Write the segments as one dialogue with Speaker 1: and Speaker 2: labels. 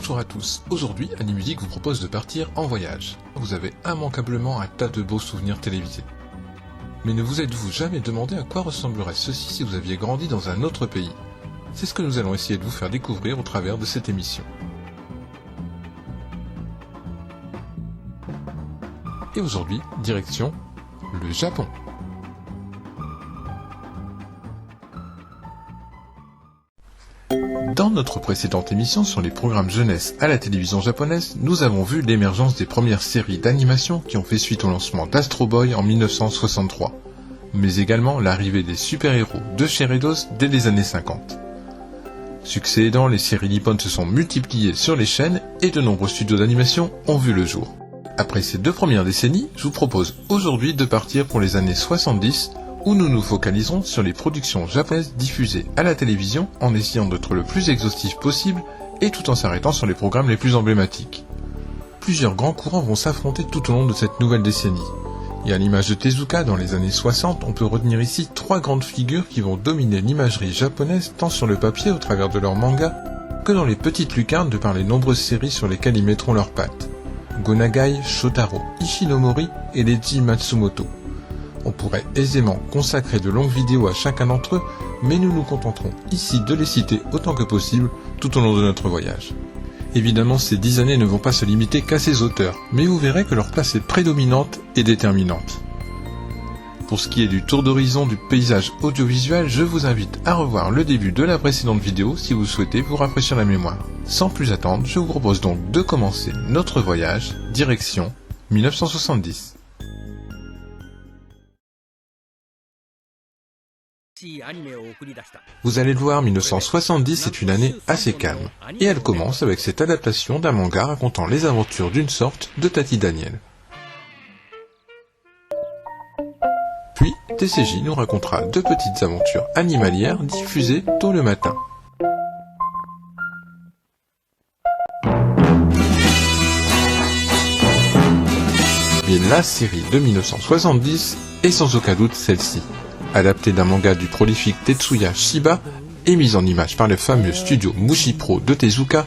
Speaker 1: Bonjour à tous, aujourd'hui Animusique vous propose de partir en voyage. Vous avez immanquablement un tas de beaux souvenirs télévisés. Mais ne vous êtes-vous jamais demandé à quoi ressemblerait ceci si vous aviez grandi dans un autre pays? C'est ce que nous allons essayer de vous faire découvrir au travers de cette émission. Et aujourd'hui, direction le Japon. Dans notre précédente émission sur les programmes jeunesse à la télévision japonaise, nous avons vu l'émergence des premières séries d'animation qui ont fait suite au lancement d'Astro Boy en 1963, mais également l'arrivée des super-héros de chez Eidos dès les années 50. Succès aidant, les séries nippones se sont multipliées sur les chaînes et de nombreux studios d'animation ont vu le jour. Après ces deux premières décennies, je vous propose aujourd'hui de partir pour les années 70, où nous nous focaliserons sur les productions japonaises diffusées à la télévision en essayant d'être le plus exhaustif possible et tout en s'arrêtant sur les programmes les plus emblématiques. Plusieurs grands courants vont s'affronter tout au long de cette nouvelle décennie. Et à l'image de Tezuka dans les années 60, on peut retenir ici trois grandes figures qui vont dominer l'imagerie japonaise tant sur le papier au travers de leurs mangas que dans les petites lucarnes de par les nombreuses séries sur lesquelles ils mettront leurs pattes. Go Nagai, Shotaro, Ishinomori et Leiji Matsumoto. On pourrait aisément consacrer de longues vidéos à chacun d'entre eux, mais nous nous contenterons ici de les citer autant que possible tout au long de notre voyage. Évidemment, ces 10 années ne vont pas se limiter qu'à ces auteurs, mais vous verrez que leur place est prédominante et déterminante. Pour ce qui est du tour d'horizon du paysage audiovisuel, je vous invite à revoir le début de la précédente vidéo si vous souhaitez vous rafraîchir la mémoire. Sans plus attendre, je vous propose donc de commencer notre voyage, direction 1970. Vous allez le voir, 1970 est une année assez calme, et elle commence avec cette adaptation d'un manga racontant les aventures d'une sorte de Tati Daniel. Puis, TCJ nous racontera deux petites aventures animalières diffusées tôt le matin. Mais la série de 1970 est sans aucun doute celle-ci. Adaptée d'un manga du prolifique Tetsuya Shiba et mise en image par le fameux studio Mushi-Pro de Tezuka,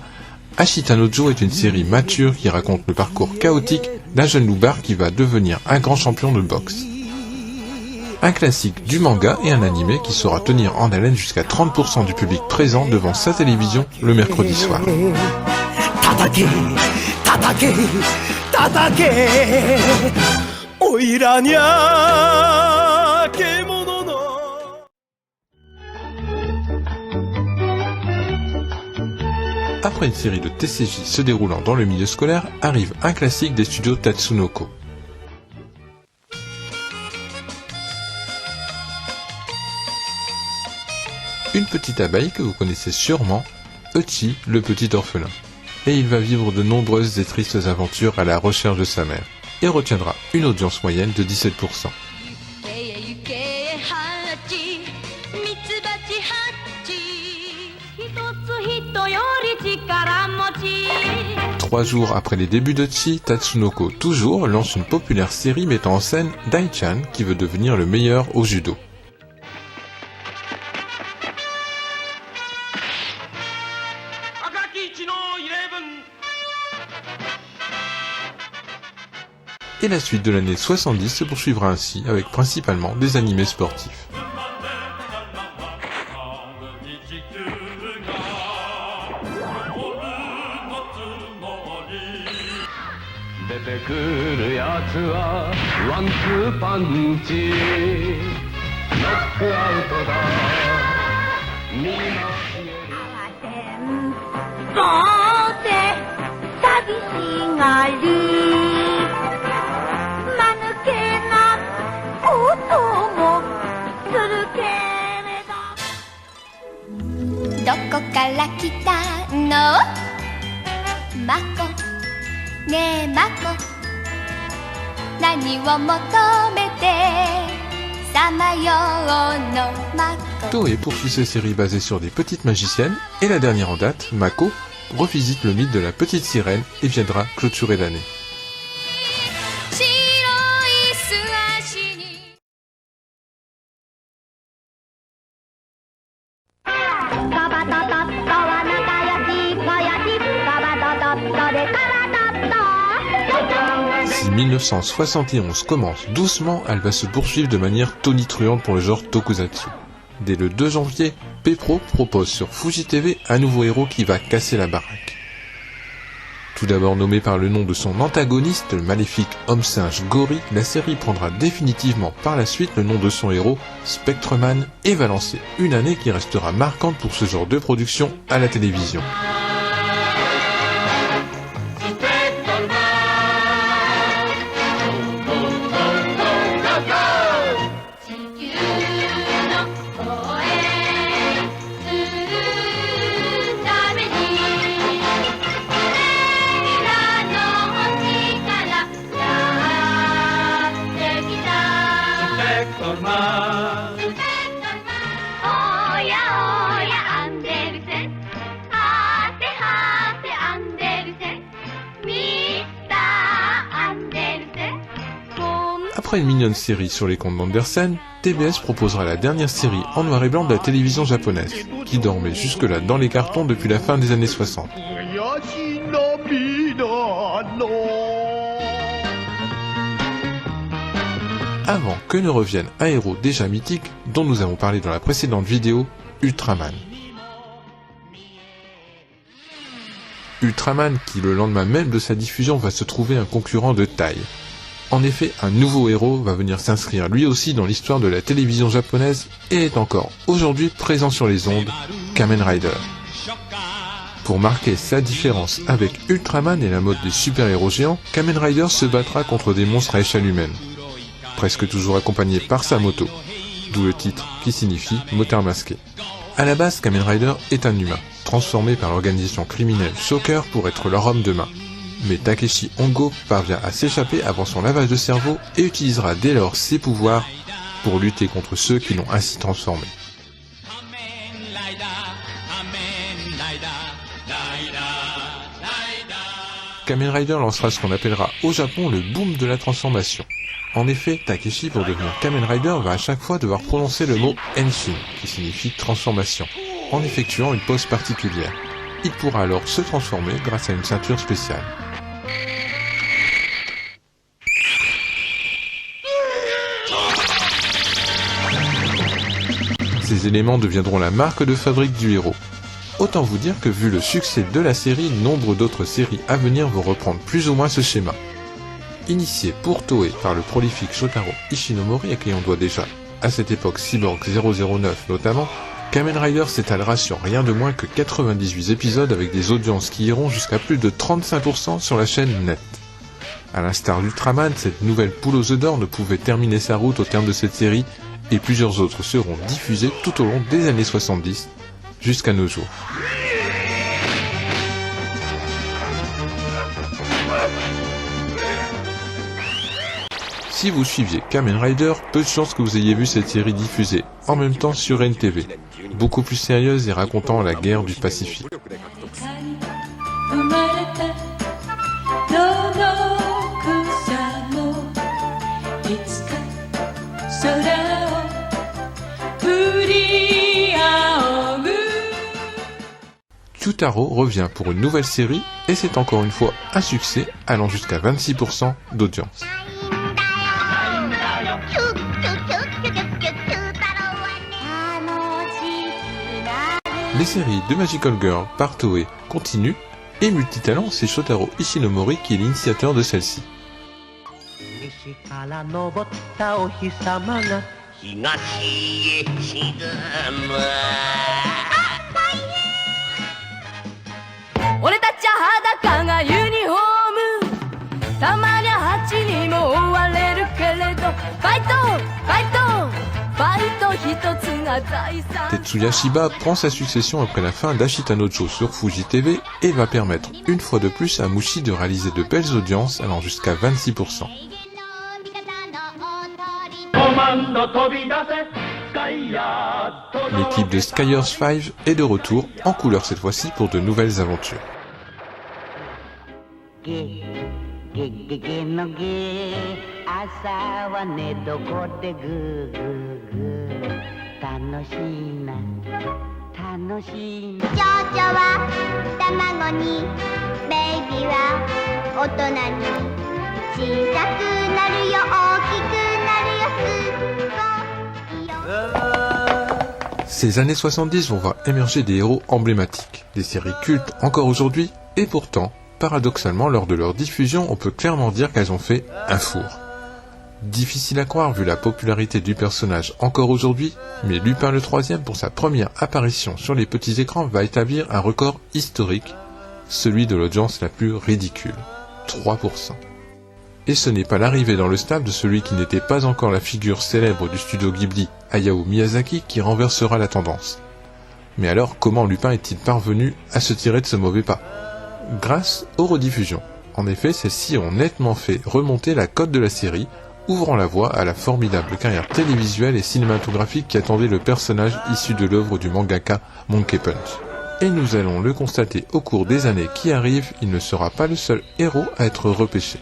Speaker 1: Ashita no Joe est une série mature qui raconte le parcours chaotique d'un jeune loupard qui va devenir un grand champion de boxe. Un classique du manga et un animé qui saura tenir en haleine jusqu'à 30% du public présent devant sa télévision le mercredi soir. Après une série de TCJ se déroulant dans le milieu scolaire, arrive un classique des studios Tatsunoko. Une petite abeille que vous connaissez sûrement, Uchi, le petit orphelin. Et il va vivre de nombreuses et tristes aventures à la recherche de sa mère, et retiendra une audience moyenne de 17%. 3 jours après les débuts de Chi, Tatsunoko toujours lance une populaire série mettant en scène Dai-chan qui veut devenir le meilleur au judo. Et la suite de l'année 70 se poursuivra ainsi avec principalement des animés sportifs. Toei poursuit ses séries basées sur des petites magiciennes, et la dernière en date, Mako, revisite le mythe de la petite sirène et viendra clôturer l'année. Si 1971 commence doucement, elle va se poursuivre de manière tonitruante pour le genre tokusatsu. Dès le 2 janvier, P-Pro propose sur Fuji TV un nouveau héros qui va casser la baraque. Tout d'abord nommé par le nom de son antagoniste, le maléfique homme-singe Gory, la série prendra définitivement par la suite le nom de son héros, Spectreman, et va lancer une année qui restera marquante pour ce genre de production à la télévision. Après une mignonne série sur les contes d'Andersen, TBS proposera la dernière série en noir et blanc de la télévision japonaise, qui dormait jusque-là dans les cartons depuis la fin des années 60. Avant que ne revienne un héros déjà mythique dont nous avons parlé dans la précédente vidéo, Ultraman. Ultraman qui le lendemain même de sa diffusion va se trouver un concurrent de taille. En effet, un nouveau héros va venir s'inscrire lui aussi dans l'histoire de la télévision japonaise et est encore aujourd'hui présent sur les ondes, Kamen Rider. Pour marquer sa différence avec Ultraman et la mode des super-héros géants, Kamen Rider se battra contre des monstres à échelle humaine, presque toujours accompagné par sa moto, d'où le titre qui signifie moteur masqué. À la base, Kamen Rider est un humain, transformé par l'organisation criminelle Shocker pour être leur homme de main. Mais Takeshi Hongo parvient à s'échapper avant son lavage de cerveau et utilisera dès lors ses pouvoirs pour lutter contre ceux qui l'ont ainsi transformé. Kamen Rider lancera ce qu'on appellera au Japon le boom de la transformation. En effet, Takeshi, pour devenir Kamen Rider, va à chaque fois devoir prononcer le mot Henshin, qui signifie transformation, en effectuant une pose particulière. Il pourra alors se transformer grâce à une ceinture spéciale. Ces éléments deviendront la marque de fabrique du héros. Autant vous dire que vu le succès de la série, nombre d'autres séries à venir vont reprendre plus ou moins ce schéma. Initié pour Toei par le prolifique Shotaro Ishinomori à qui on doit déjà, à cette époque Cyborg 009 notamment, Kamen Rider s'étalera sur rien de moins que 98 épisodes avec des audiences qui iront jusqu'à plus de 35% sur la chaîne Net. À l'instar d'Ultraman, cette nouvelle poule aux œufs d'or ne pouvait terminer sa route au terme de cette série, et plusieurs autres seront diffusées tout au long des années 70, jusqu'à nos jours. Si vous suiviez Kamen Rider, peu de chances que vous ayez vu cette série diffusée en même temps sur NTV, beaucoup plus sérieuse et racontant la guerre du Pacifique. Yutaro revient pour une nouvelle série et c'est encore une fois un succès allant jusqu'à 26% d'audience. Les séries de Magical Girl par Toei continuent et Multitalent, c'est Shotaro Ishinomori qui est l'initiateur de celle-ci. Tetsuya Shiba prend sa succession après la fin d'Ashitanojo sur Fuji TV et va permettre une fois de plus à Mushi de réaliser de belles audiences allant jusqu'à 26%. L'équipe de Skyers 5 est de retour, en couleur cette fois-ci pour de nouvelles aventures. Ces années 70 vont voir émerger des héros emblématiques, des séries cultes encore aujourd'hui, et pourtant, paradoxalement, lors de leur diffusion, on peut clairement dire qu'elles ont fait un four. Difficile à croire vu la popularité du personnage encore aujourd'hui, mais Lupin le Troisième pour sa première apparition sur les petits écrans va établir un record historique, celui de l'audience la plus ridicule, 3%. Et ce n'est pas l'arrivée dans le stable de celui qui n'était pas encore la figure célèbre du studio Ghibli, Hayao Miyazaki, qui renversera la tendance. Mais alors, comment Lupin est-il parvenu à se tirer de ce mauvais pas? Grâce aux rediffusions. En effet, celles-ci ont nettement fait remonter la cote de la série, ouvrant la voie à la formidable carrière télévisuelle et cinématographique qui attendait le personnage issu de l'œuvre du mangaka Monkey Punch. Et nous allons le constater au cours des années qui arrivent, il ne sera pas le seul héros à être repêché.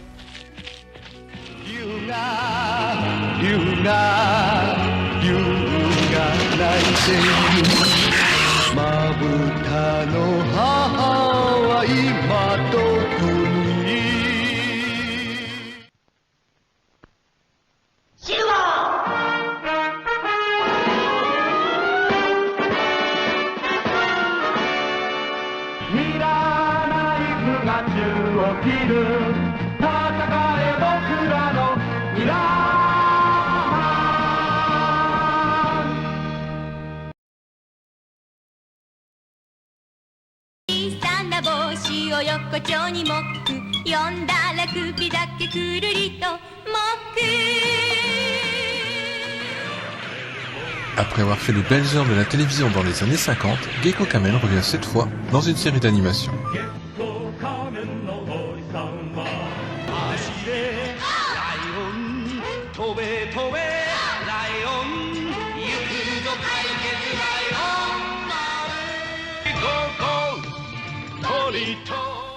Speaker 1: Après avoir fait les belles heures de la télévision dans les années 50, Gekko Kamen revient cette fois dans une série d'animation.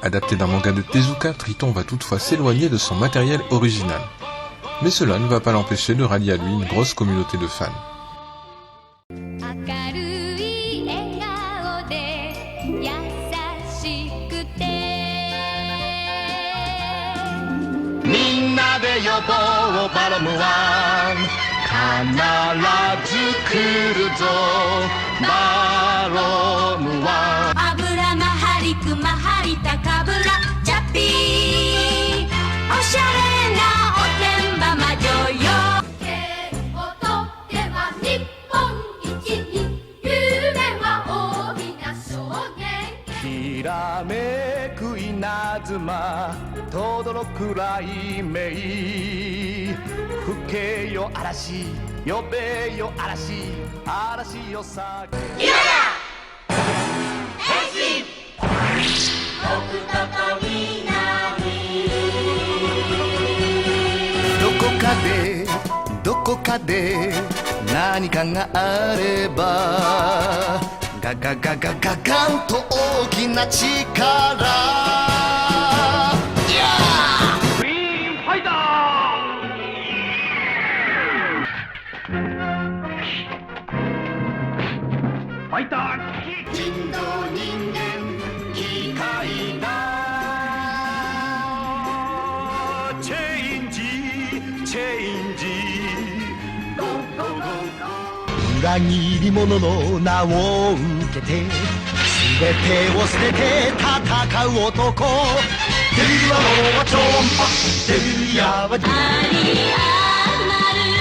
Speaker 1: Adapté d'un manga de Tezuka, Triton va toutefois s'éloigner de son matériel original. Mais cela ne va pas l'empêcher de rallier à lui une grosse communauté de fans.
Speaker 2: どこかで何かがあればガガガガガガンと大きな力クイーンファイターファイター人道人間機械だチェンジ裏切り者の名を受けて全てを捨てて戦う男デビルはもう超音波デビルヤはあり余る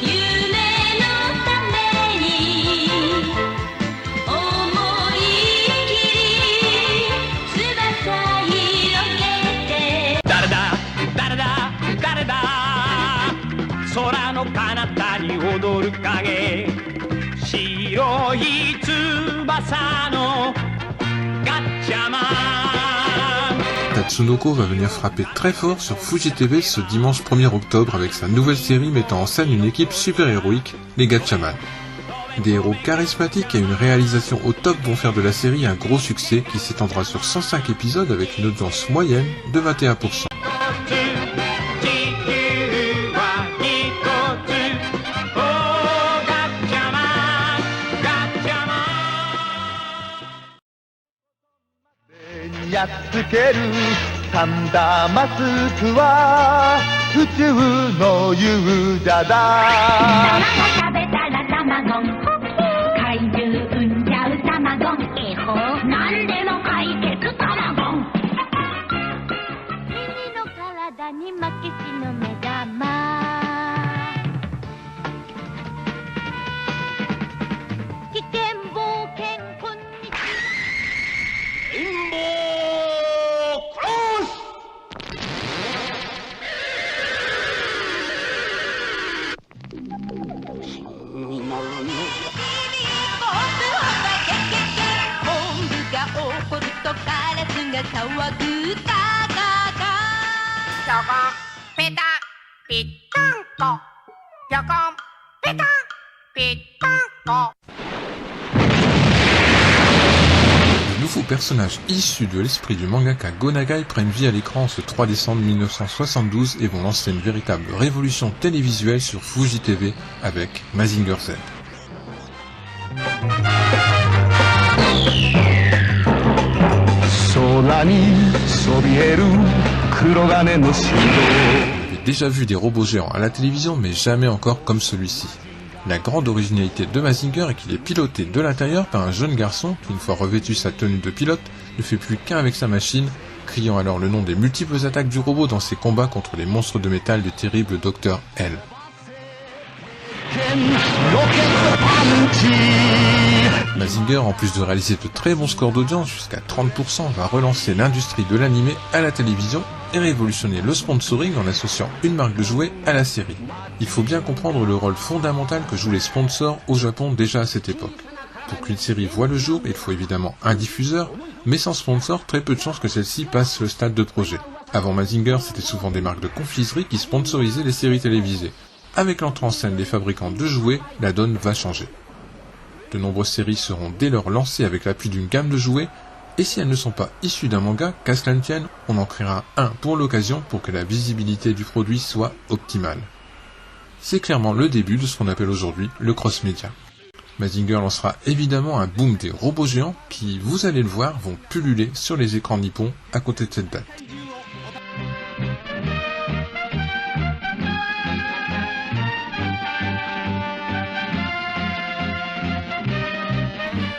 Speaker 2: 夢のために思い切り翼広げて誰だ誰だ誰だ空の彼方に踊る影白い翼のガッチャマン
Speaker 1: Tatsunoko va venir frapper très fort sur Fuji TV ce dimanche 1er octobre avec sa nouvelle série mettant en scène une équipe super-héroïque, les Gatchaman. Des héros charismatiques et une réalisation au top vont faire de la série un gros succès qui s'étendra sur 105 épisodes avec une audience moyenne de 21%.
Speaker 2: 掴んだマスクは宇宙の勇者だ
Speaker 3: 卵食べたら卵怪獣産んじゃう卵恵方何でも解決卵君の体に負けしの目玉危険冒険こんにちは
Speaker 2: レインボークロス
Speaker 3: 怒るとカラスが騒ぐガガガ
Speaker 4: ぴょこんぺたんぴったんこぴょこんぺたんぴったんこ
Speaker 1: De nouveaux personnages issus de l'esprit du mangaka Go Nagai prennent vie à l'écran ce 3 décembre 1972 et vont lancer une véritable révolution télévisuelle sur Fuji TV avec Mazinger Z.
Speaker 2: 空にそびえる黒金の城
Speaker 1: J'ai déjà vu des robots géants à la télévision mais jamais encore comme celui-ci. La grande originalité de Mazinger est qu'il est piloté de l'intérieur par un jeune garçon qui, une fois revêtu sa tenue de pilote, ne fait plus qu'un avec sa machine, criant alors le nom des multiples attaques du robot dans ses combats contre les monstres de métal du terrible Dr. L. Mazinger, en plus de réaliser de très bons scores d'audience, jusqu'à 30%, va relancer l'industrie de l'animé à la télévision et révolutionner le sponsoring en associant une marque de jouets à la série. Il faut bien comprendre le rôle fondamental que jouent les sponsors au Japon déjà à cette époque. Pour qu'une série voie le jour, il faut évidemment un diffuseur, mais sans sponsor, très peu de chances que celle-ci passe le stade de projet. Avant Mazinger, c'était souvent des marques de confiserie qui sponsorisaient les séries télévisées. Avec l'entrée en scène des fabricants de jouets, la donne va changer. De nombreuses séries seront dès lors lancées avec l'appui d'une gamme de jouets, et si elles ne sont pas issues d'un manga, qu'à cela ne tienne, on en créera un pour l'occasion pour que la visibilité du produit soit optimale. C'est clairement le début de ce qu'on appelle aujourd'hui le cross-média. Mazinger lancera évidemment un boom des robots géants qui, vous allez le voir, vont pulluler sur les écrans nippons à côté de cette date.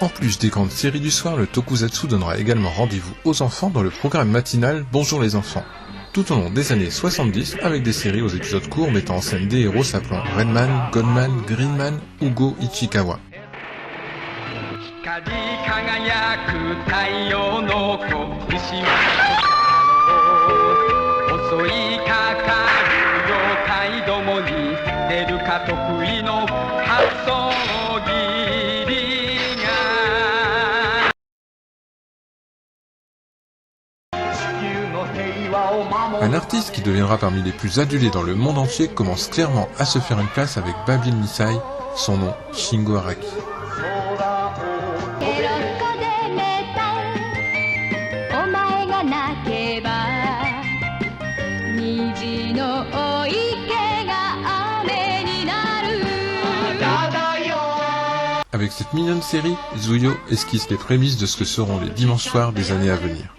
Speaker 1: En plus des grandes séries du soir, le Tokusatsu donnera également rendez-vous aux enfants dans le programme matinal Bonjour les enfants, tout au long des années 70 avec des séries aux épisodes courts mettant en scène des héros s'appelant Redman, Gunman, Greenman ou Go Ichikawa. Un artiste qui deviendra parmi les plus adulés dans le monde entier commence clairement à se faire une place avec Babil Nisai, son nom Shingo Araki. Avec cette mignonne série, Zuyo esquisse les prémices de ce que seront les dimanches soirs des années à venir.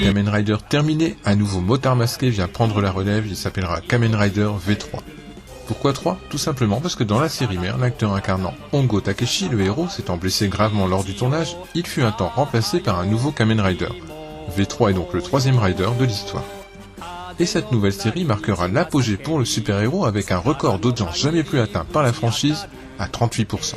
Speaker 1: Kamen Rider terminé, un nouveau motard masqué vient prendre la relève, il s'appellera Kamen Rider V3. Pourquoi 3 ? Tout simplement parce que dans la série mère, l'acteur incarnant Hongo Takeshi, le héros, s'étant blessé gravement lors du tournage, il fut un temps remplacé par un nouveau Kamen Rider. V3 est donc le troisième Rider de l'histoire. Et cette nouvelle série marquera l'apogée pour le super-héros avec un record d'audience jamais plus atteint par la franchise à 38%.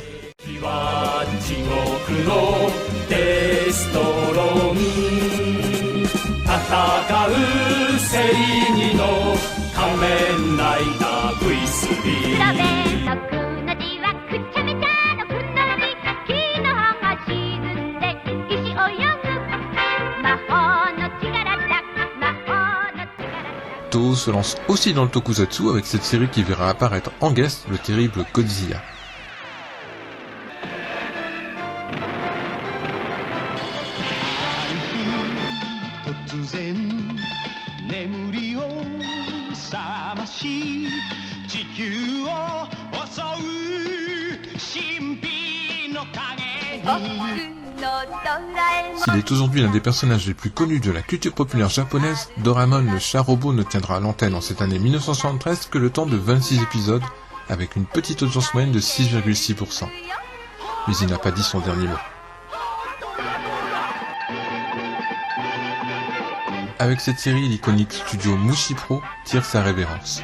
Speaker 1: Toho se lance aussi dans le tokusatsu avec cette série qui verra apparaître en guest le terrible Godzilla. S'il est aujourd'hui l'un des personnages les plus connus de la culture populaire japonaise, Doraemon le chat robot ne tiendra à l'antenne en cette année 1973 que le temps de 26 épisodes, avec une petite audience moyenne de 6,6%. Mais il n'a pas dit son dernier mot. Avec cette série, l'iconique studio Mushi Pro tire sa révérence.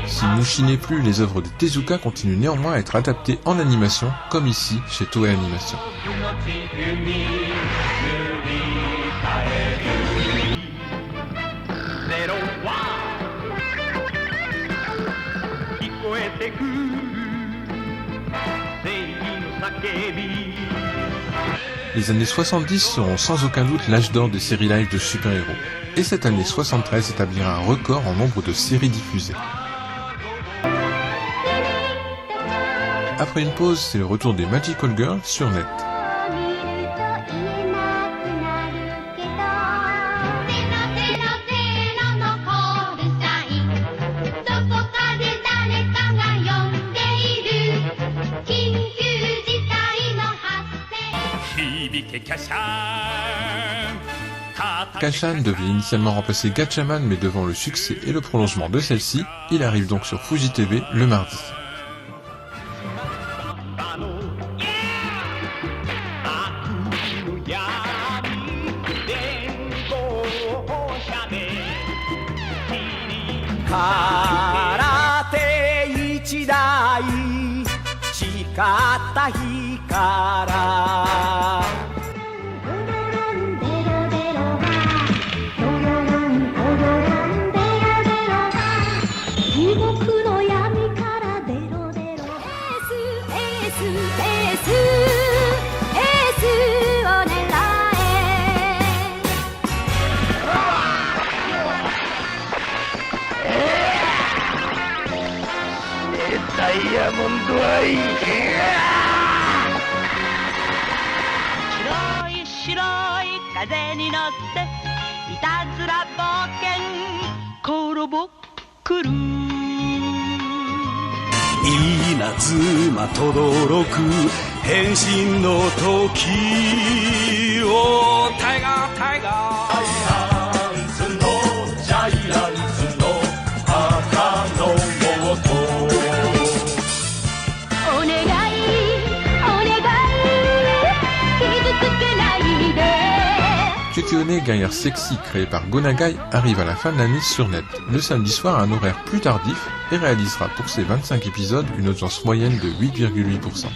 Speaker 1: Si Mushi n'est plus, les œuvres de Tezuka continuent néanmoins à être adaptées en animation, comme ici chez Toei Animation. Les années 70 seront sans aucun doute l'âge d'or des séries live de super-héros, et cette année 73 établira un record en nombre de séries diffusées. Après une pause, c'est le retour des Magical Girls sur net. Kashan devait initialement remplacer Gatchaman, mais devant le succès et le prolongement de celle-ci, il arrive donc sur Fuji TV le mardi. Kyokyo-ne, guerrière sexy créée par Go Nagai, arrive à la fin de l'année sur net, le samedi soir à un horaire plus tardif, et réalisera pour ses 25 épisodes une audience moyenne de 8,8%.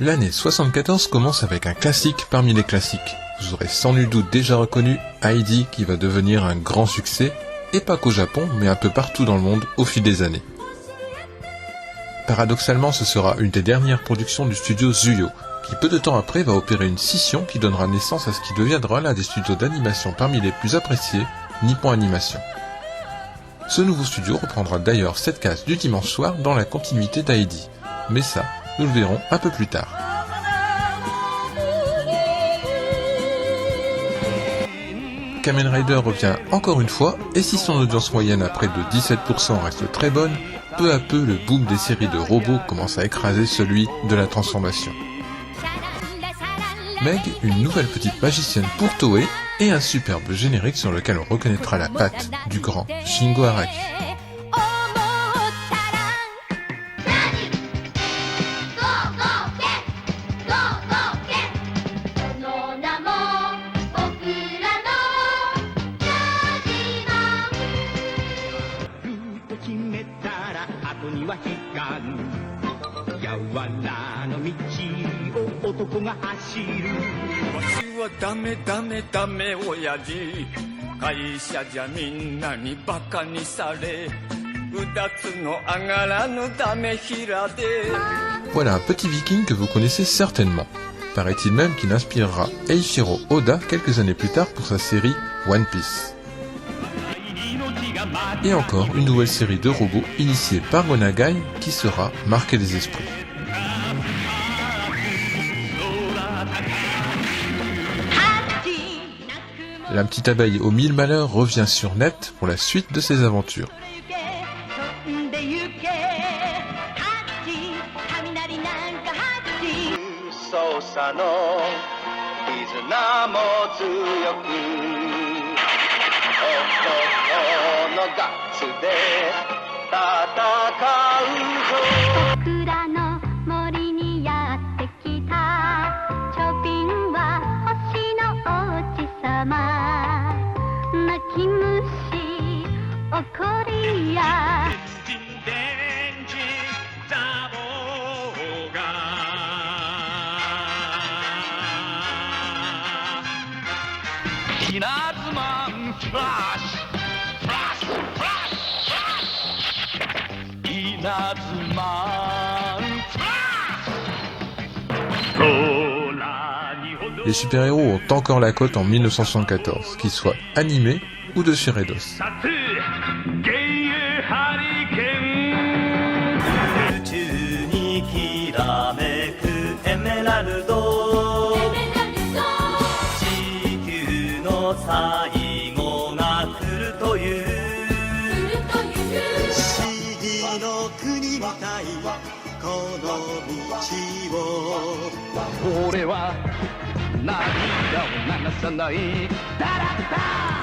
Speaker 1: L'année 74 commence avec un classique parmi les classiques. Vous aurez sans nul doute déjà reconnu Heidi qui va devenir un grand succès, et pas qu'au Japon, mais un peu partout dans le monde au fil des années. Paradoxalement, ce sera une des dernières productions du studio Zuyo, qui peu de temps après va opérer une scission qui donnera naissance à ce qui deviendra l'un des studios d'animation parmi les plus appréciés, Nippon Animation. Ce nouveau studio reprendra d'ailleurs cette case du dimanche soir dans la continuité d'Heidi, mais ça, nous le verrons un peu plus tard. Kamen Rider revient encore une fois, et si son audience moyenne à près de 17% reste très bonne, peu à peu le boom des séries de robots commence à écraser celui de la transformation. Meg, une nouvelle petite magicienne pour Toei, et un superbe générique sur lequel on reconnaîtra la patte du grand Shingo Araki. Voilà un petit viking que vous connaissez certainement. Paraît-il même qu'il inspirera Eiichiro Oda quelques années plus tard pour sa série One Piece. Et encore une nouvelle série de robots initiée par Gonagai qui sera marquée des esprits. La petite abeille aux 1000 malheurs revient sur Net pour la suite de ses aventures. Les super-héros ont encore la cote en 1974, qu'ils soient animés ou de chez Redos.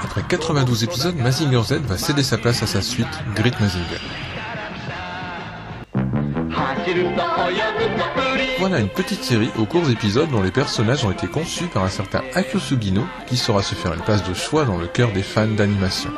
Speaker 1: Après 92 épisodes, Mazinger Z va céder sa place à sa suite, Great Mazinger. Voilà une petite série aux courts épisodes dont les personnages ont été conçus par un certain Akio Sugino qui saura se faire une place de choix dans le cœur des fans d'animation.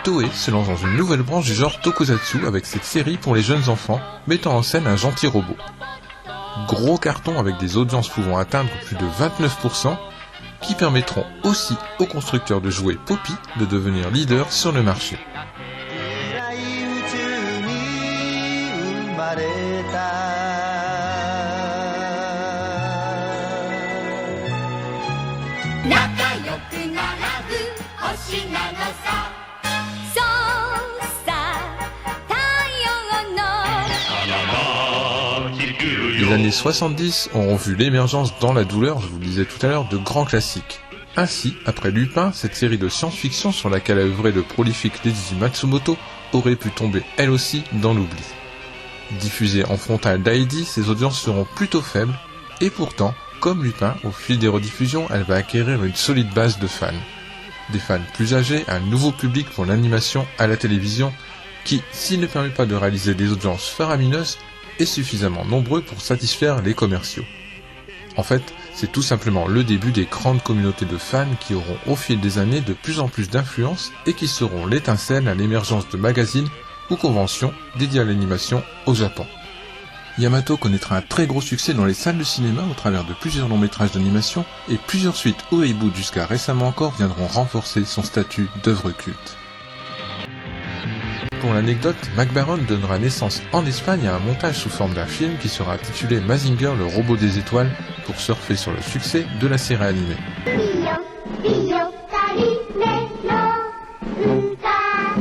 Speaker 1: Toei se lance dans une nouvelle branche du genre Tokusatsu avec cette série pour les jeunes enfants, mettant en scène un gentil robot. Gros carton avec des audiences pouvant atteindre plus de 29%, qui permettront aussi aux constructeurs de jouets Poppy de devenir leaders sur le marché. Les années 70 auront vu l'émergence dans la douleur, je vous le disais tout à l'heure, de grands classiques. Ainsi, après Lupin, cette série de science-fiction sur laquelle a œuvré le prolifique Leiji Matsumoto aurait pu tomber elle aussi dans l'oubli. Diffusée en frontal d'Heidi, ses audiences seront plutôt faibles, et pourtant, comme Lupin, au fil des rediffusions, elle va acquérir une solide base de fans. Des fans plus âgés, un nouveau public pour l'animation à la télévision, qui, s'il ne permet pas de réaliser des audiences faramineuses, est suffisamment nombreux pour satisfaire les commerciaux. En fait, c'est tout simplement le début des grandes communautés de fans qui auront au fil des années de plus en plus d'influence et qui seront l'étincelle à l'émergence de magazines ou conventions dédiées à l'animation au Japon. Yamato connaîtra un très gros succès dans les salles de cinéma au travers de plusieurs longs métrages d'animation et plusieurs suites ou reboots jusqu'à récemment encore viendront renforcer son statut d'œuvre culte. Pour l'anecdote, Mac Baron donnera naissance en Espagne à un montage sous forme d'un film qui sera intitulé Mazinger le robot des étoiles pour surfer sur le succès de la série animée.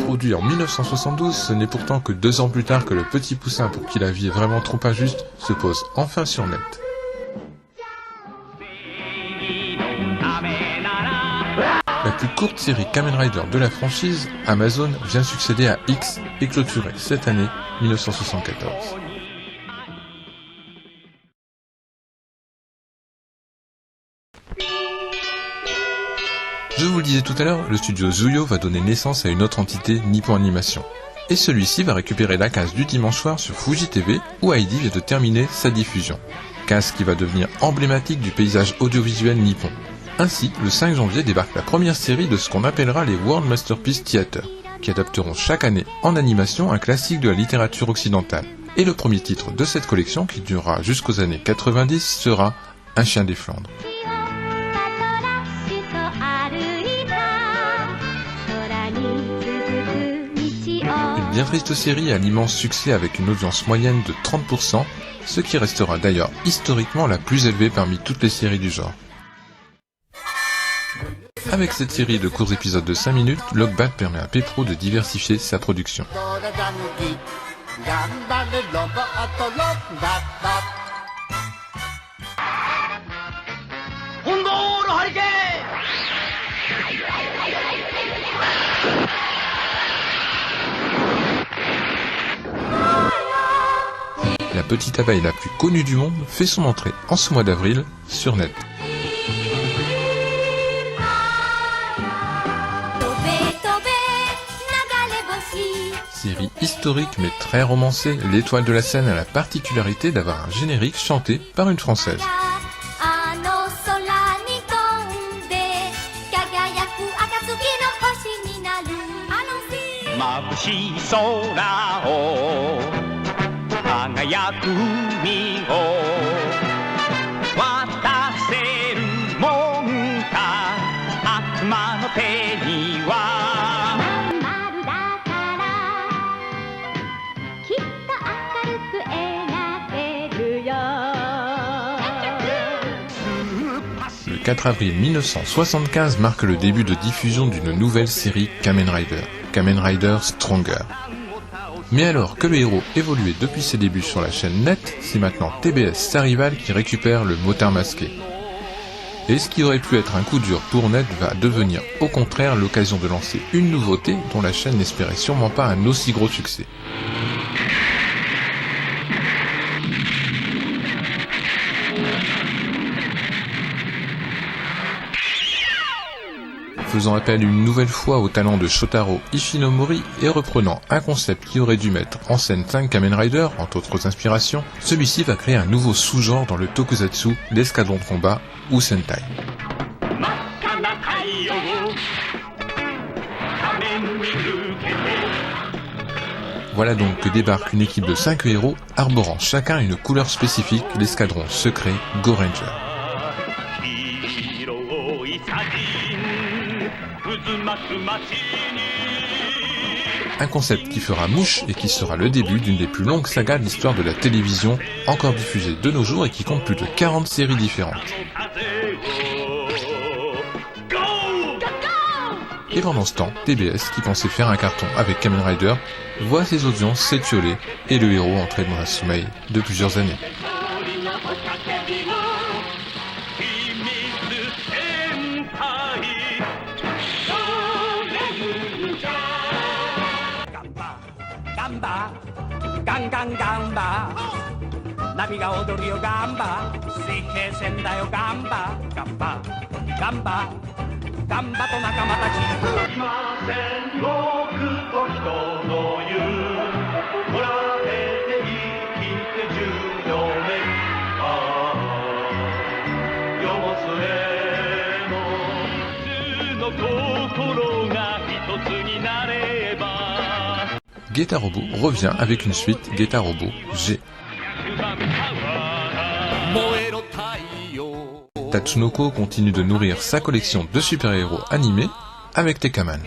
Speaker 1: Produit en 1972, ce n'est pourtant que 2 ans plus tard que le petit poussin pour qui la vie est vraiment trop injuste se pose enfin sur net. La plus courte série Kamen Rider de la franchise, Amazon, vient succéder à X et clôturer cette année 1974. Je vous le disais tout à l'heure, le studio Zuyo va donner naissance à une autre entité, Nippon Animation. Et celui-ci va récupérer la case du dimanche soir sur Fuji TV, où Heidi vient de terminer sa diffusion. Case qui va devenir emblématique du paysage audiovisuel nippon. Ainsi, le 5 janvier débarque la première série de ce qu'on appellera les World Masterpiece Theater, qui adapteront chaque année en animation un classique de la littérature occidentale. Et le premier titre de cette collection, qui durera jusqu'aux années 90, sera Un chien des Flandres. Une bien triste série à l'immense succès avec une audience moyenne de 30%, ce qui restera d'ailleurs historiquement la plus élevée parmi toutes les séries du genre. Avec cette série de courts épisodes de 5 minutes, Lockbat permet à Pepro de diversifier sa production. La petite abeille la plus connue du monde fait son entrée en ce mois d'avril sur net. Série historique mais très romancée, l'étoile de la scène a la particularité d'avoir un générique chanté par une Française. Le 4 avril 1975 marque le début de diffusion d'une nouvelle série Kamen Rider Stronger. Mais alors que le héros évoluait depuis ses débuts sur la chaîne Net, c'est maintenant TBS, sa rivale, qui récupère le motard masqué. Et ce qui aurait pu être un coup dur pour Net va devenir au contraire l'occasion de lancer une nouveauté dont la chaîne n'espérait sûrement pas un aussi gros succès. Faisant appel une nouvelle fois au talent de Shotaro Ishinomori et reprenant un concept qui aurait dû mettre en scène 5 Kamen Rider, entre autres inspirations, celui-ci va créer un nouveau sous-genre dans le tokusatsu, l'escadron de combat ou Sentai. Voilà donc que débarque une équipe de 5 héros arborant chacun une couleur spécifique, l'escadron secret Go Ranger. Un concept qui fera mouche et qui sera le début d'une des plus longues sagas de l'histoire de la télévision, encore diffusée de nos jours et qui compte plus de 40 séries différentes. Et pendant ce temps, TBS, qui pensait faire un carton avec Kamen Rider, voit ses audiences s'étioler et le héros entrer dans un sommeil de plusieurs années. Getter Robo revient avec une suite, Getter Robo G. Tatsunoko continue de nourrir sa collection de super-héros animés avec Tekkaman.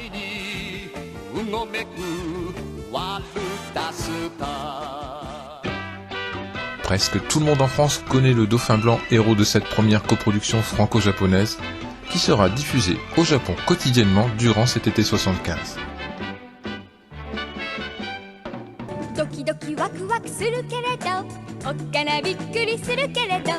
Speaker 1: Presque tout le monde en France connaît le Dauphin Blanc, héros de cette première coproduction franco-japonaise, qui sera diffusée au Japon quotidiennement durant cet été 75.
Speaker 5: ドキドキワクワクするけれどおっかなびっくりするけれど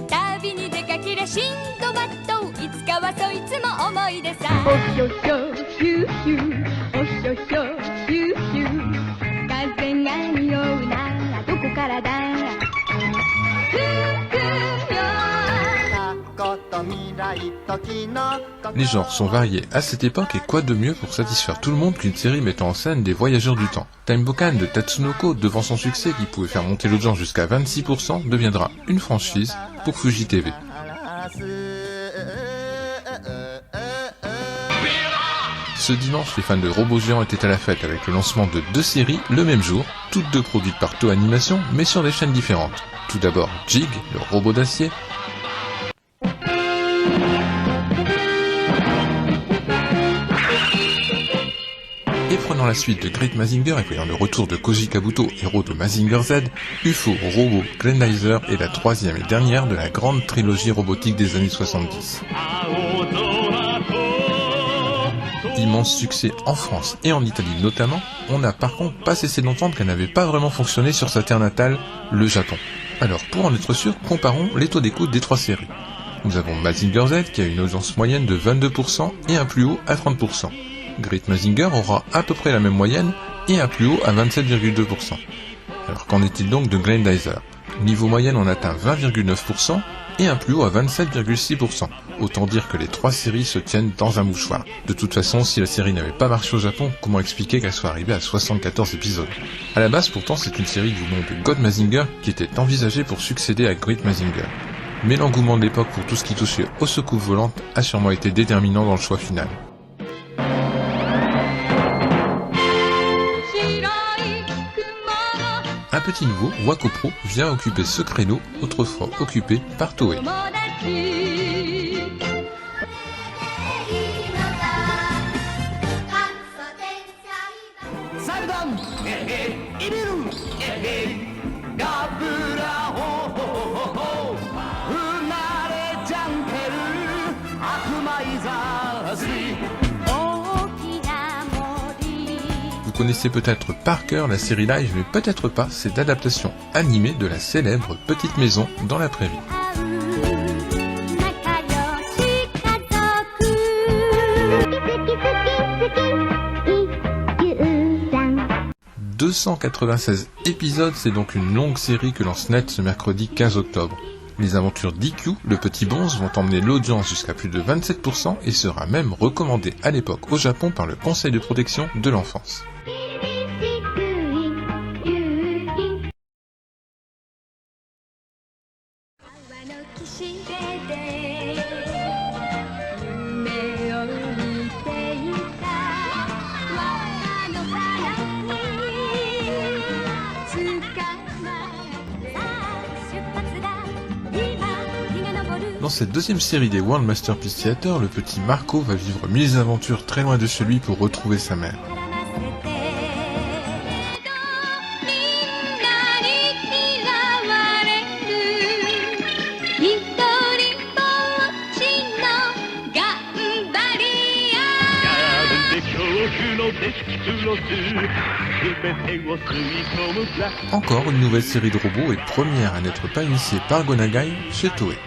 Speaker 5: 旅に出かけりゃシンドバッドいつかはそいつも思い出さおひょひょヒューヒューおひょひょヒューヒュー風が匂うならどこからだふくよ
Speaker 1: Les genres sont variés à cette époque et quoi de mieux pour satisfaire tout le monde qu'une série mettant en scène des voyageurs du temps. Time Bokan de Tatsunoko, devant son succès qui pouvait faire monter l'audience jusqu'à 26%, deviendra une franchise pour Fuji TV. Ce dimanche, les fans de robots géants étaient à la fête avec le lancement de 2 séries le même jour, toutes 2 produites par Toho Animation mais sur des chaînes différentes. Tout d'abord Jig, le robot d'acier, et prenant la suite de Great Mazinger et voyant le retour de Koji Kabuto, héros de Mazinger Z, UFO, Robot, Grendizer est la 3e et dernière de la grande trilogie robotique des années 70. Immense succès en France et en Italie notamment, on n'a par contre pas cessé d'entendre qu'elle n'avait pas vraiment fonctionné sur sa terre natale, le Japon. Alors pour en être sûr, comparons les taux d'écoute des 3 séries. Nous avons Mazinger Z qui a une audience moyenne de 22% et un plus haut à 30%. Great Mazinger aura à peu près la même moyenne et un plus haut à 27,2%. Alors qu'en est-il donc de Grendizer? Niveau moyenne on atteint 20,9% et un plus haut à 27,6%. Autant dire que les 3 séries se tiennent dans un mouchoir. De toute façon, si la série n'avait pas marché au Japon, comment expliquer qu'elle soit arrivée à 74 épisodes? À la base pourtant c'est une série du nom de God Mazinger qui était envisagée pour succéder à Great Mazinger. Mais l'engouement de l'époque pour tout ce qui touchait aux secousses volantes a sûrement été déterminant dans le choix final. Un petit nouveau, Wako Pro, vient occuper ce créneau, autrefois occupé par Toei. Vous connaissez peut-être par cœur la série live, mais peut-être pas cette adaptation animée de la célèbre Petite Maison dans la Prairie. 296 épisodes, c'est donc une longue série que lance Net ce mercredi 15 octobre. Les aventures d'IQ, le petit bonze, vont emmener l'audience jusqu'à plus de 27% et sera même recommandé à l'époque au Japon par le Conseil de protection de l'enfance. Dans cette deuxième série des World Masterpiece Theater, le petit Marco va vivre 1000 aventures très loin de chez lui pour retrouver sa mère. Encore une nouvelle série de robots et première à n'être pas initiée par Gonagai chez Toei.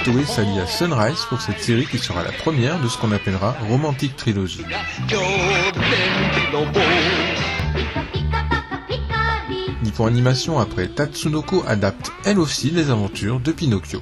Speaker 1: Toei s'allie à Sunrise pour cette série qui sera la première de ce qu'on appellera Romantic Trilogy. Nippon Animation, après Tatsunoko, adapte elle aussi les aventures de Pinocchio.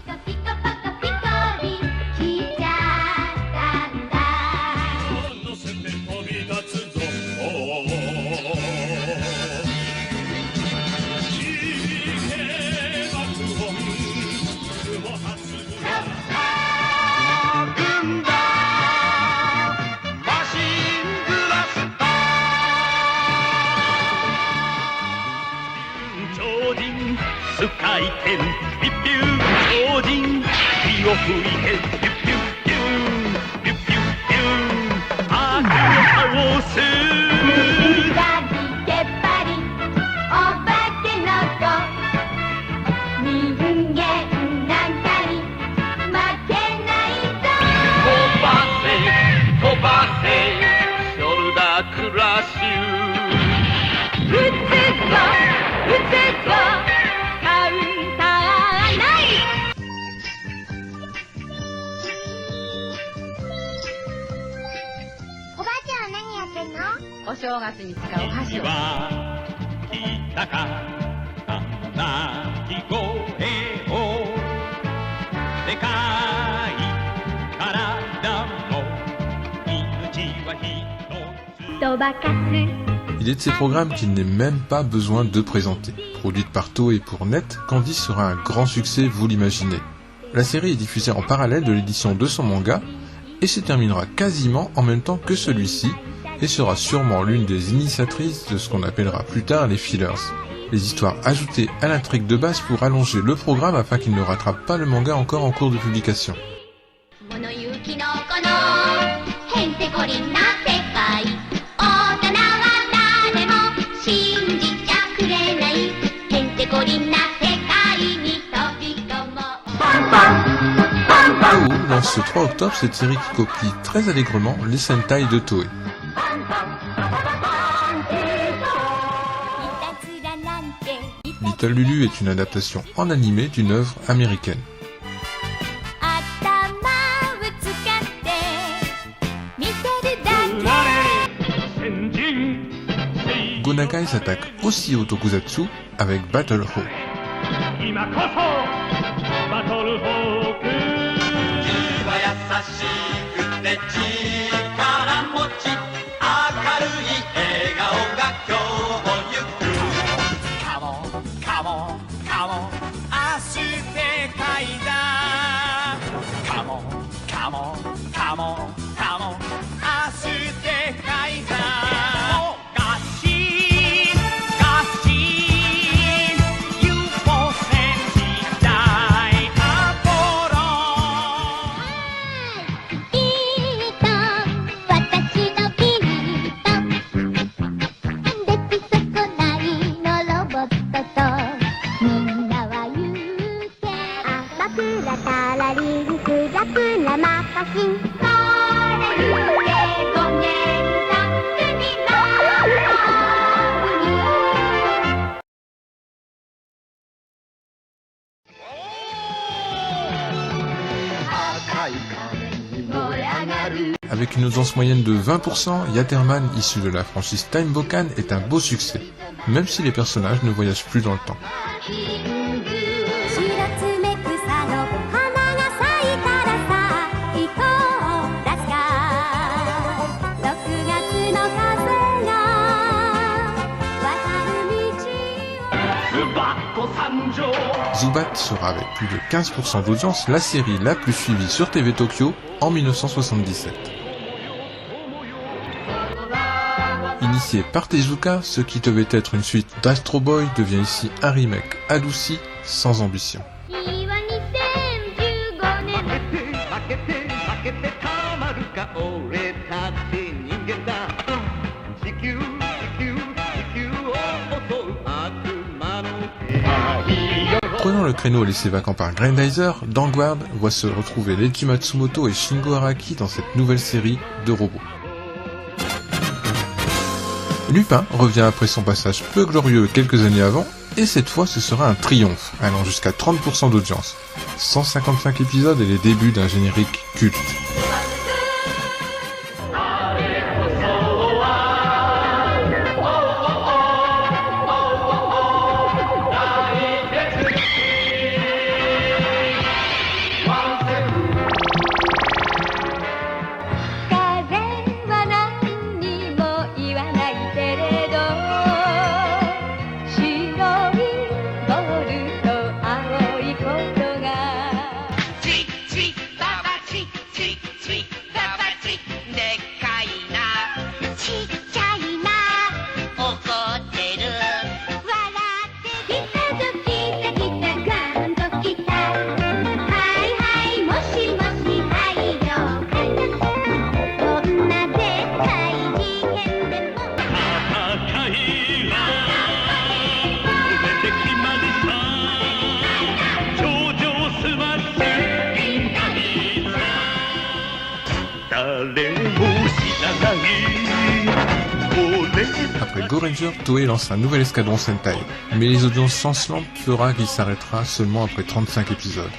Speaker 1: Il est de ces programmes qu'il n'est même pas besoin de présenter. Produite par Toei pour Net, Candy sera un grand succès, vous l'imaginez. La série est diffusée en parallèle de l'édition de son manga et se terminera quasiment en même temps que celui-ci et sera sûrement l'une des initiatrices de ce qu'on appellera plus tard les fillers. Les histoires ajoutées à l'intrigue de base pour allonger le programme afin qu'il ne rattrape pas le manga encore en cours de publication. Toei lance ce 3 octobre cette série qui copie très allègrement les Sentai de Toei. Little Lulu est une adaptation en animé d'une œuvre américaine. Go Nagai s'attaque aussi au tokusatsu avec Battle Hawk. Avec une audience moyenne de 20%, Yatterman, issu de la franchise Time Bokan, est un beau succès, même si les personnages ne voyagent plus dans le temps. Zubat sera avec plus de 15% d'audience la série la plus suivie sur TV Tokyo en 1977. Initié par Tezuka, ce qui devait être une suite d'Astro Boy devient ici un remake adouci, sans ambition. Prenant le créneau laissé vacant par Grandizer, Dangward voit se retrouver Leiji Matsumoto et Shingo Araki dans cette nouvelle série de robots. Lupin revient après son passage peu glorieux quelques années avant Et cette fois, ce sera un triomphe, allant jusqu'à 30% d'audience. 155 épisodes et les débuts d'un générique culte. Après Go Ranger, Toei lance un nouvel escadron Sentai, mais les audiences chancelantes fera qu'il s'arrêtera seulement après 35 épisodes.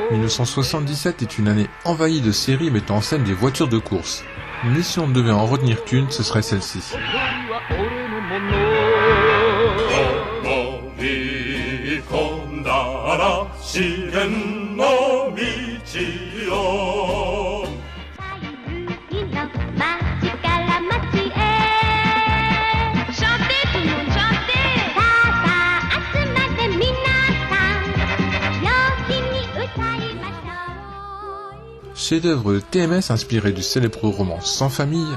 Speaker 1: « 1977 est une année envahie de séries mettant en scène des voitures de course. Mais si on ne devait en retenir qu'une, ce serait celle-ci. Chef-d'œuvre de TMS inspiré du célèbre roman Sans famille,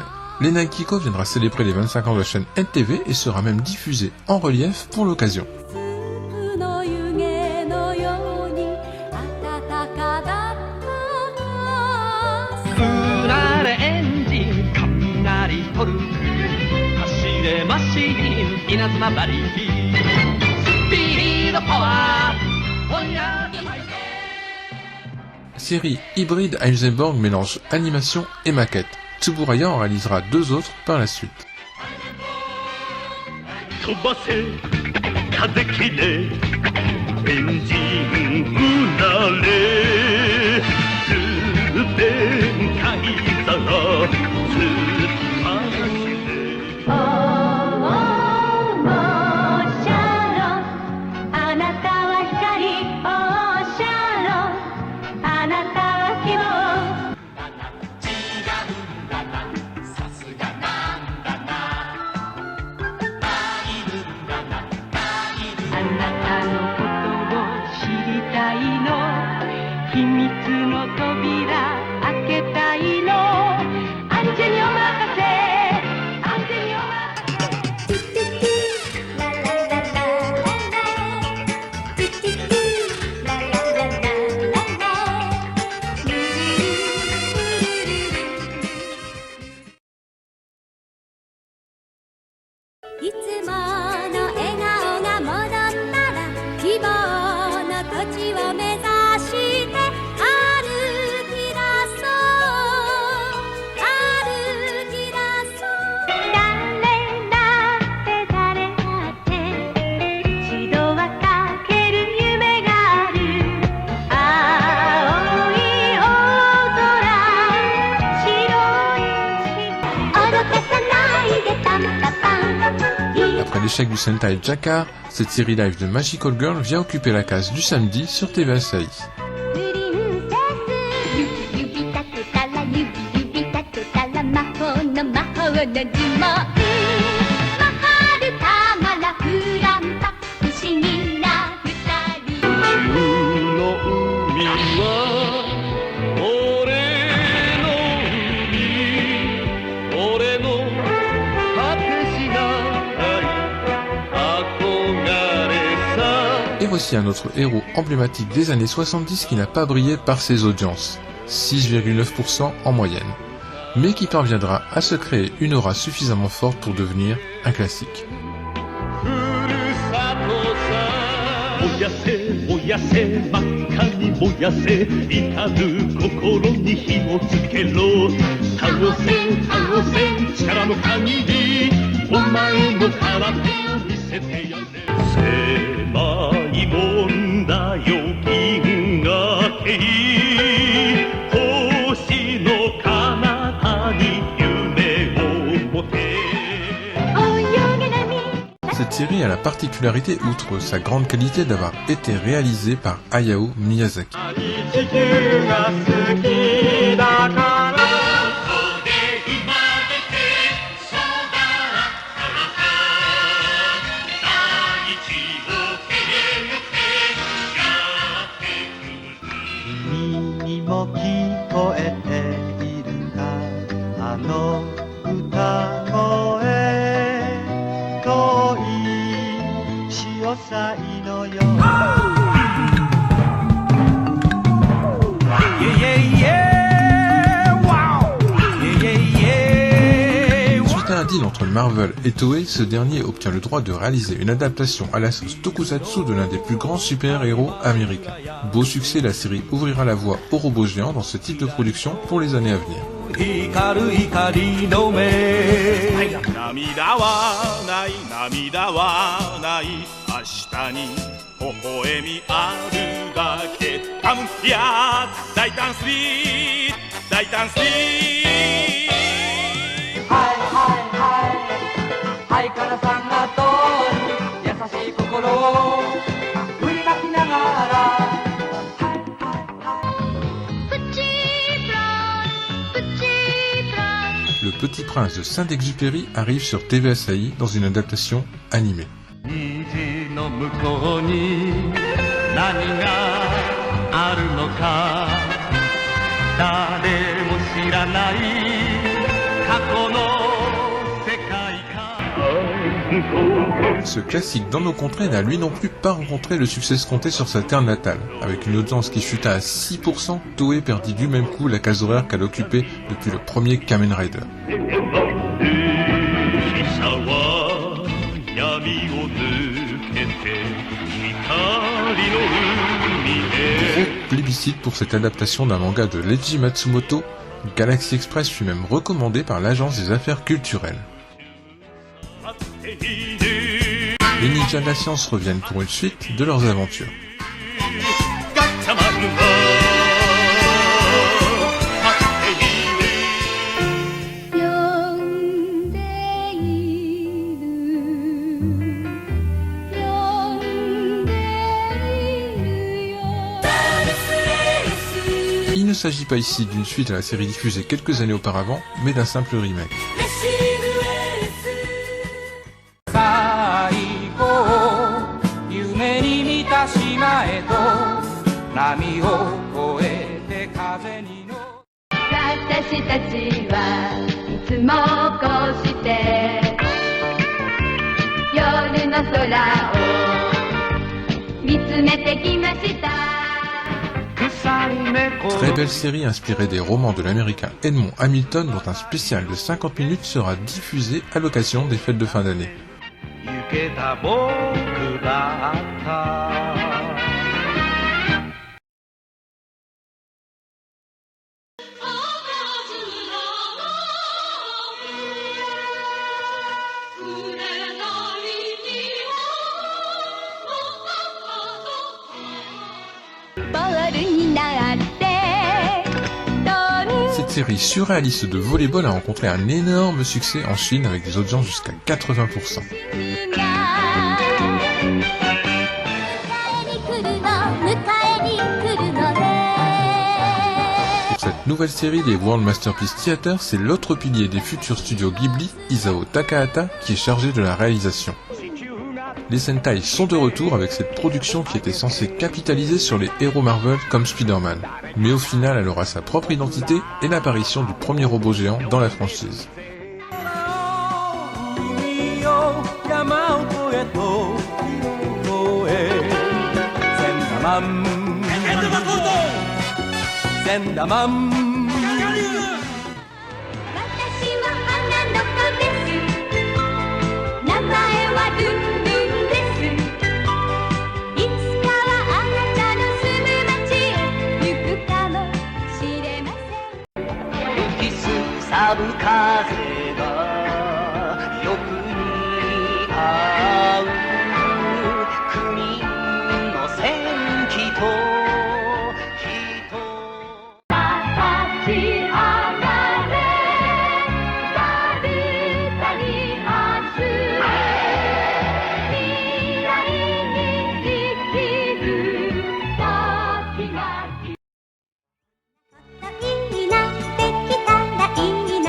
Speaker 1: Lena Kiko viendra célébrer les 25 ans de la chaîne NTV et sera même diffusée en relief pour l'occasion. Série hybride, Heisenberg mélange animation et maquette. Tsuburaya en réalisera 2 autres par la suite. l'échec du Sentai Jacquard, cette série live de Magical Girl vient occuper la case du samedi sur TV Asahi.
Speaker 5: プリンセス指指立てたら指指立てたら魔法の魔法の呪文マハルタマラフランパ不思議な二人
Speaker 2: 宇宙の海は俺の海俺の果てしない憧れさ
Speaker 1: Et voici un autre héros emblématique des années 70 qui n'a pas brillé par ses audiences, 6,9% en moyenne, mais qui parviendra à se créer une aura suffisamment forte pour devenir un classique.
Speaker 2: ふるさとさ燃やせ燃やせ真っ赤に燃やせ至る心に火をつけろ倒せ倒せ力の限りお前の空手を見せてやれ狭いもんだよ銀河系星の彼方に夢を持て
Speaker 1: Cette série a la particularité, outre sa grande qualité, d'avoir été réalisée par Hayao Miyazaki.
Speaker 2: 地球が好きだから君にも聞こえているかあの歌声遠い潮騒のよう
Speaker 1: Suite à un deal entre Marvel et Toei, ce dernier obtient le droit de réaliser une adaptation à la sauce tokusatsu de l'un des plus grands super-héros américains. Beau succès, la série ouvrira la voie aux robots géants dans ce type de production pour les années à venir.
Speaker 2: 光る光の目
Speaker 6: 涙はない涙はない明日に微笑みあるだけカムや大胆スリー大胆スリー
Speaker 7: ハイカラさんが通る優しい心を振りまきながら
Speaker 1: Le Petit Prince de Saint-Exupéry arrive sur TV Asahi dans une adaptation animée.
Speaker 2: 虹の向こうに何があるのか誰も知らない過去の世界観
Speaker 1: Ce classique dans nos contrées n'a lui non plus pas rencontré le succès escompté sur sa terre natale. Avec une audience qui chuta à 6%, Toei perdit du même coup la case horaire qu'elle occupait depuis le premier Kamen Rider.
Speaker 2: 死者は闇を抜けて光の海へ
Speaker 1: Gros plébiscite pour cette adaptation d'un manga de Leiji Matsumoto, Galaxy Express fut même recommandé par l'agence des affaires culturelles. Les ninjas de la science reviennent pour une suite de leurs aventures.
Speaker 2: ガッチャマンが
Speaker 5: 呼んでいる呼んでいるよ
Speaker 1: Il ne s'agit pas ici d'une suite à la série diffusée quelques années auparavant, mais d'un simple remake.
Speaker 7: 最高夢に見た島へと波を越えて風に乗る
Speaker 5: 私たちはいつもこうして夜の空を見つめてきました
Speaker 1: Très belle série inspirée des romans de l'américain Edmond Hamilton dont un spécial de 50 minutes sera diffusé à l'occasion des fêtes de fin d'année.
Speaker 2: 行けた僕だった
Speaker 5: ボールになって
Speaker 1: Cette série surréaliste de volleyball a rencontré un énorme succès en Chine avec des audiences jusqu'à 80%. Pour cette nouvelle série, les World Masterpiece Theater, c'est l'autre pilier des futurs studios Ghibli, Isao Takahata, qui est chargé de la réalisation. Les Sentai sont de retour avec cette production qui était censée capitaliser sur les héros Marvel comme Spider-Man. Mais au final, elle aura sa propre identité et l'apparition du premier robot géant dans la franchise.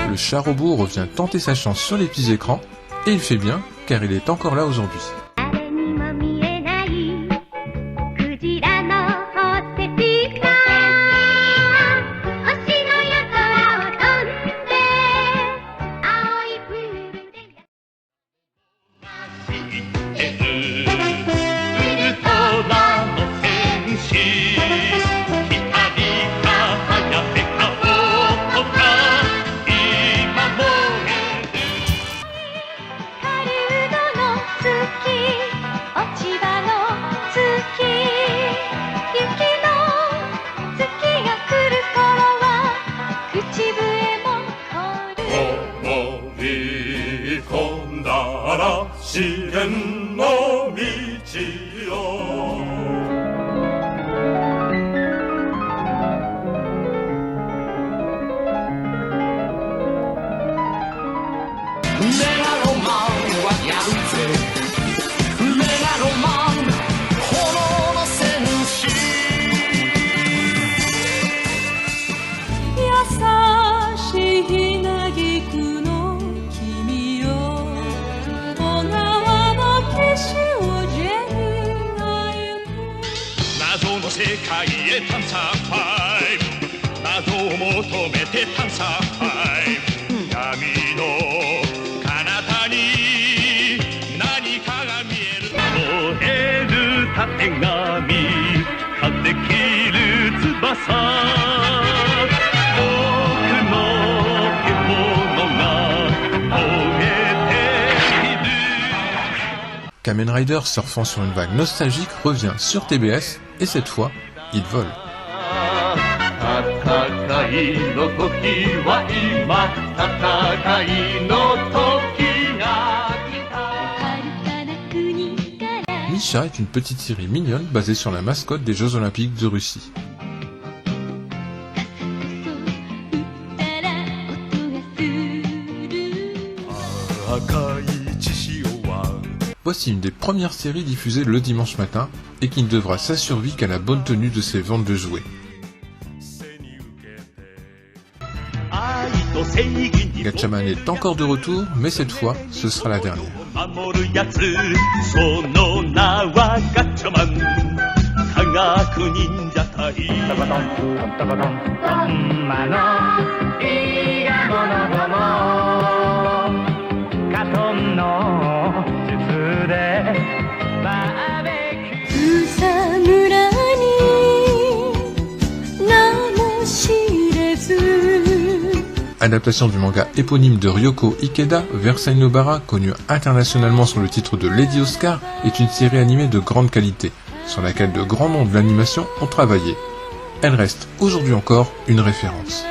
Speaker 1: Le chat robot revient tenter sa chance sur les petits écrans, et il fait bien, car il est encore là aujourd'hui. Kamen Rider, surfant sur une vague nostalgique, revient sur TBS, et cette fois, il vole. Misha est une petite série mignonne basée sur la mascotte des Jeux Olympiques de Russie. Voici une des premières séries diffusées le dimanche matin et qui ne devra sa survie qu'à la bonne tenue de ses ventes de jouets. Gatchaman est encore de retour, mais cette fois, ce sera la dernière. Adaptation du manga éponyme de Ryoko Ikeda, Versailles Nobara, connu internationalement sous le titre de Lady Oscar, est une série animée de grande qualité, sur laquelle de grands noms de l'animation ont travaillé. Elle reste aujourd'hui encore une référence.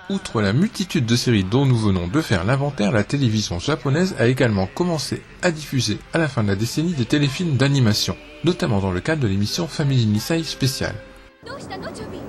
Speaker 1: Outre la multitude de séries dont nous venons de faire l'inventaire, la télévision japonaise a également commencé à diffuser à la fin de la décennie des téléfilms d'animation, notamment dans le cadre de l'émission Family Nisei Special.
Speaker 5: どうしたのチョビ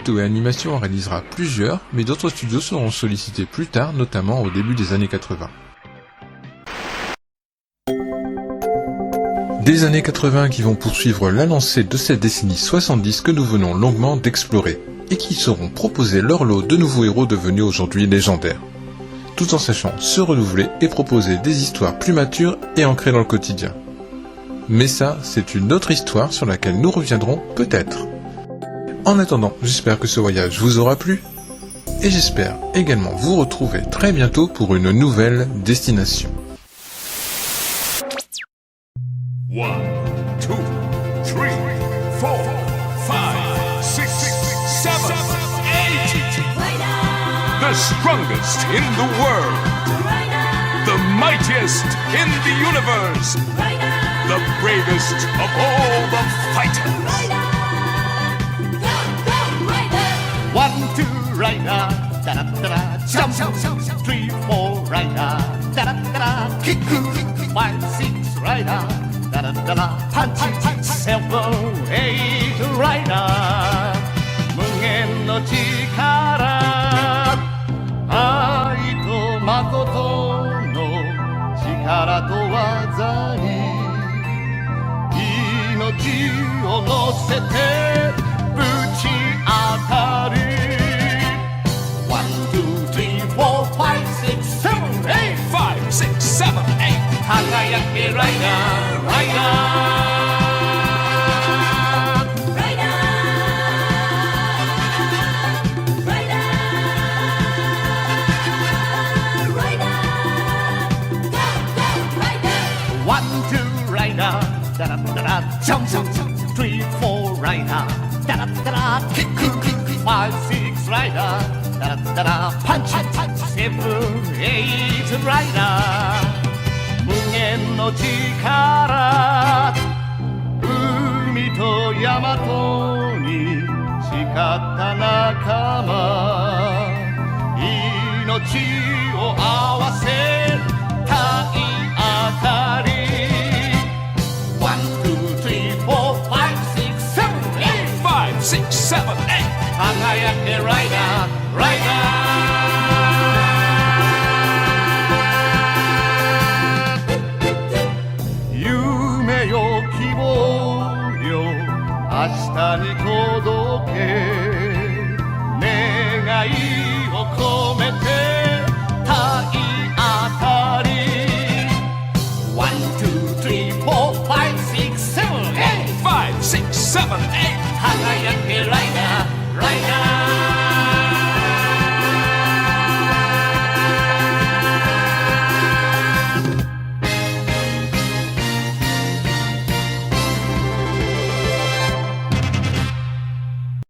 Speaker 5: ？Toei
Speaker 1: Animation en réalisera plusieurs, mais d'autres studios seront sollicités plus tard, notamment au début des années 80. Des années 80 qui vont poursuivre la lancée de cette décennie 70 que nous venons longuement d'explorer, et qui sauront proposer leur lot de nouveaux héros devenus aujourd'hui légendaires, tout en sachant se renouveler et proposer des histoires plus matures et ancrées dans le quotidien. Mais ça, c'est une autre histoire sur laquelle nous reviendrons peut-être. En attendant, j'espère que ce voyage vous aura plu, et j'espère également vous retrouver très bientôt pour une nouvelle destination.
Speaker 6: 1, 2, 3, 4, 5, 6, 7, 8. The strongest in the world. The mightiest in the universe. The bravest of all the fighters.
Speaker 2: 1, 2, rider, da da da da, jump, 3, 4, rider, da da da da, kick, 5, 6, rider, da da da da, punch, 7, 8, rider, 無限の力、愛と誠の力と技に命を乗せてぶち当たる 1, 2, 3, 4, 5, 6, 7, 8
Speaker 6: 5, 6, 7, 8.
Speaker 2: 輝けライダーライダーライダーライダーライダー Go, go, ライダー 1, 2, ライダーダラダラジャンプ3, 4, ライダーダラダラキック5, 6, ライダーダラダラパンチ7, 8, ライダー無限の力海と山とに誓った仲間命を合わせ体当たり 1, 2, 3, 4, 5, 6, 7, 8
Speaker 6: 5, 6, 7, 8.
Speaker 2: 輝けライダーライダー夢よ希望よ明日に届け願いを込めて体当たり 1, 2, 3, 4, 5, 6, 7, 8
Speaker 6: 5, 6, 7, 8.
Speaker 2: 輝け